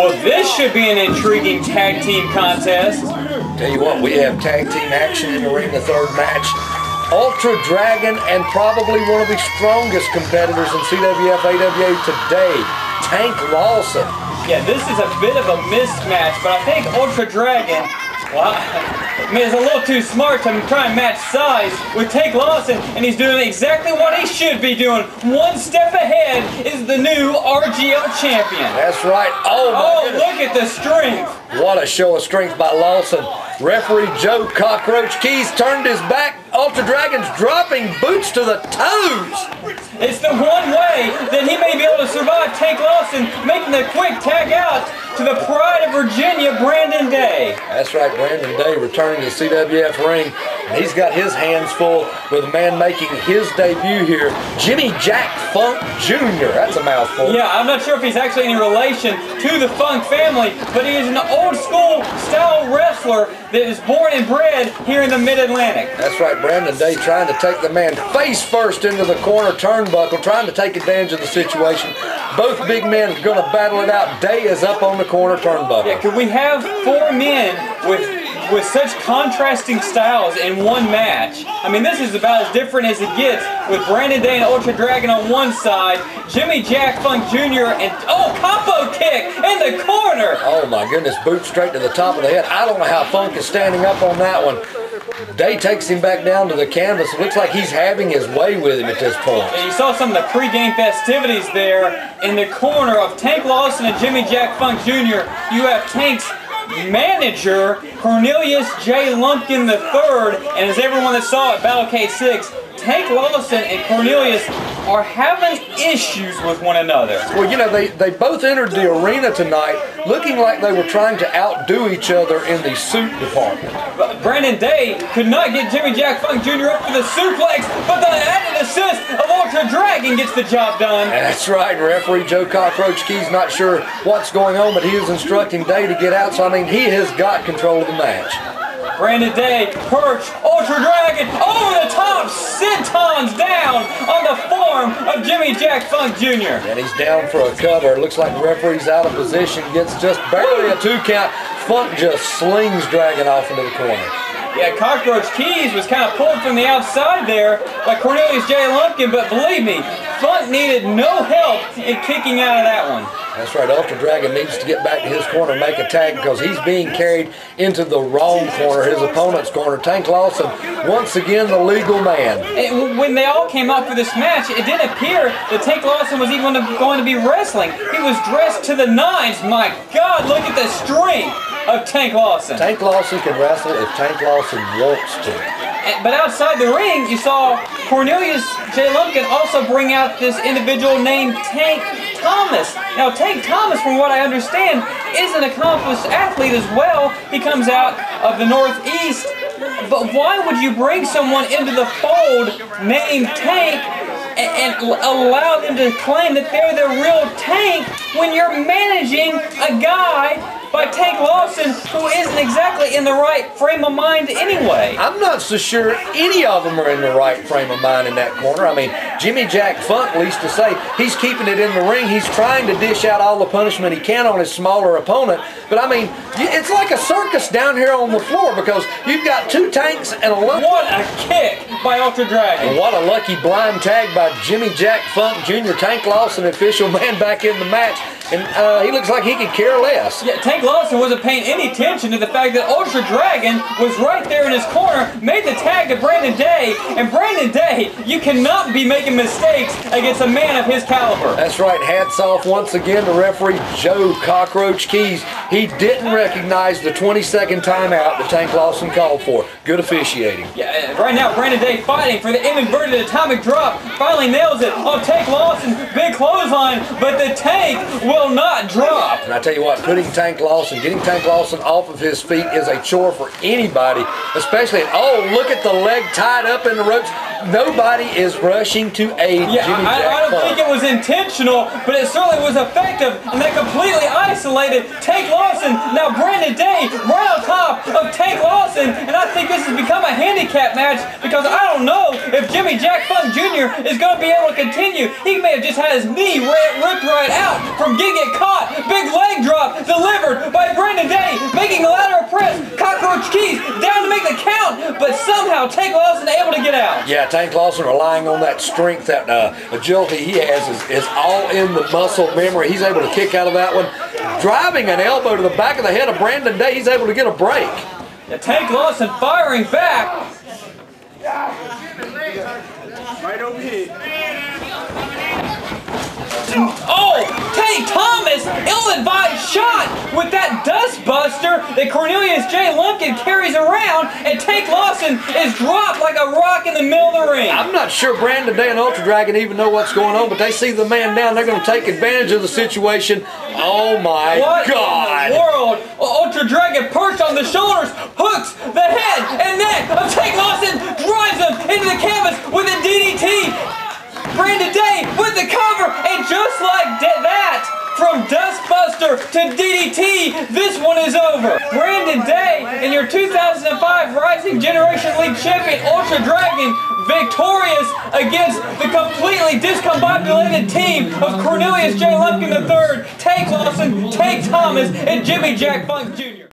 Well, this should be an intriguing tag team contest. Tell you what, we have tag team action in the ring, the third match. Ultra Dragon and probably one of the strongest competitors in CWF AWA today, Tank Lawson. Yeah, this is a bit of a mismatch, but I think Ultra Dragon, well, I mean, is a little too smart to try and match size with Tank Lawson, and he's doing exactly what he should be doing. One step ahead is the new RGL champion. That's right. Oh, look at the strength. What a show of strength by Lawson. Referee Joe Cockroach Keys turned his back. Ultra Dragon's dropping boots to the toes. It's the one way that he may be able to survive Tank Lawson, making the quick tag out to the pride of Virginia, Brandon Day. That's right, Brandon Day returning to the CWF ring. And he's got his hands full with a man making his debut here, Jimmy Jack Funk Jr. That's a mouthful. Yeah, I'm not sure if he's actually any relation to the Funk family, but he is an old school style wrestler that is born and bred here in the Mid-Atlantic. That's right, Brandon Day trying to take the man face first into the corner turnbuckle, trying to take advantage of the situation. Both big men are going to battle it out. Day is up on the corner turnbuckle. Yeah, could we have four men with such contrasting styles in one match? I mean, this is about as different as it gets, with Brandon Day and Ultra Dragon on one side, Jimmy Jack Funk Jr. and, oh, combo kick in the corner! Oh my goodness, boot straight to the top of the head. I don't know how Funk is standing up on that one. Day takes him back down to the canvas. It looks like he's having his way with him at this point. And you saw some of the pre-game festivities there in the corner of Tank Lawson and Jimmy Jack Funk Jr. You have Tank's manager, Cornelius J. Lumpkin III, and as everyone that saw at Battlecade 6, Tank Lawson and Cornelius are having issues with one another. Well, you know, they both entered the arena tonight looking like they were trying to outdo each other in the suit department. But Brandon Day could not get Jimmy Jack Funk Jr. up for the suplex, but the added assist of Ultra Dragon gets the job done. That's right, referee Joe Cockroach Keys not sure what's going on, but he is instructing Day to get out, so I mean, he has got control of the match. Brandon Day, perch, Ultra Dragon, over the top, sentons down on the form of Jimmy Jack Funk Jr. And he's down for a cover. It looks like the referee's out of position, gets just barely a 2 count. Funk just slings Dragon off into the corner. Yeah, Cockroach Keys was kind of pulled from the outside there by Cornelius J. Lumpkin, but believe me, Funk needed no help in kicking out of that one. That's right, Ultra Dragon needs to get back to his corner and make a tag because he's being carried into the wrong corner, his opponent's corner. Tank Lawson, once again, the legal man. And when they all came out for this match, it didn't appear that Tank Lawson was even going to be wrestling. He was dressed to the nines. My God, look at the strength of Tank Lawson. Tank Lawson can wrestle if Tank Lawson wants to. But outside the ring, you saw Cornelius J. Lumpkin also bring out this individual named Tank Thomas. Now, Tank Thomas, from what I understand, is an accomplished athlete as well. He comes out of the Northeast. But why would you bring someone into the fold named Tank and allow them to claim that they're the real Tank when you're managing a guy by Tank Lawson who isn't exactly in the right frame of mind anyway? I'm not so sure any of them are in the right frame of mind in that corner. I mean, Jimmy Jack Funk, least to say, he's keeping it in the ring. He's trying to dish out all the punishment he can on his smaller opponent. But I mean, it's like a circus down here on the floor because you've got 2 tanks and a lump. What a kick by Ultra Dragon. And what a lucky blind tag by Jimmy Jack Funk Jr. Tank Lawson, official man, back in the match. And he looks like he could care less. Yeah, Tank Lawson wasn't paying any attention to the fact that Ultra Dragon was right there in his corner, made the tag to Brandon Day, and Brandon Day, you cannot be making mistakes against a man of his caliber. That's right, hats off once again to referee Joe Cockroach Keys. He didn't recognize the 20-second timeout that Tank Lawson called for. Good officiating. Yeah, right now Brandon Day fighting for the inverted atomic drop, finally nails it on Tank Lawson, big clothesline, but the Tank will not drop. And I tell you what, getting Tank Lawson off of his feet is a chore for anybody, especially, oh, look at the leg tied up in the ropes. Nobody is rushing to aid Yeah, Jimmy I Jack don't Funk. think it was intentional, but it certainly was effective, and they completely isolated Tank Lawson. Now Brandon Day right on top of Tank Lawson, and I think this has become a handicap match because I don't know if Jimmy Jack Funk Jr. is going to be able to continue. He may have just had his knee ripped right out from getting it caught. Big leg drop delivered by Brandon Day, making a lateral press. Cockroach Keys down to make the count, but somehow Tank Lawson able to get out. Yeah, Tank Lawson relying on that strength, that agility he has is all in the muscle memory. He's able to kick out of that one. Driving an elbow to the back of the head of Brandon Day, he's able to get a break. Yeah, Tank Lawson firing back. Right over here. Oh, Tank Thomas, ill-advised shot with that dust buster that Cornelius J. Lumpkin carries around, and Tank Lawson is dropped like a rock in the middle of the ring. I'm not sure Brandon Day and Ultra Dragon even know what's going on, but they see the man down. They're going to take advantage of the situation. Oh my God! In the world? Ultra Dragon perched on the shoulders, hooks the head and neck of Tank Lawson, drives him into the canvas with a DDT. Brandon Day with the cover, and just like that, from Dustbuster to DDT, this one is over. Brandon Day and your 2005 Rising Generation League champion Ultra Dragon victorious against the completely discombobulated team of Cornelius J. Lumpkin III, Tank Lawson, Tank Thomas, and Jimmy Jack Funk Jr.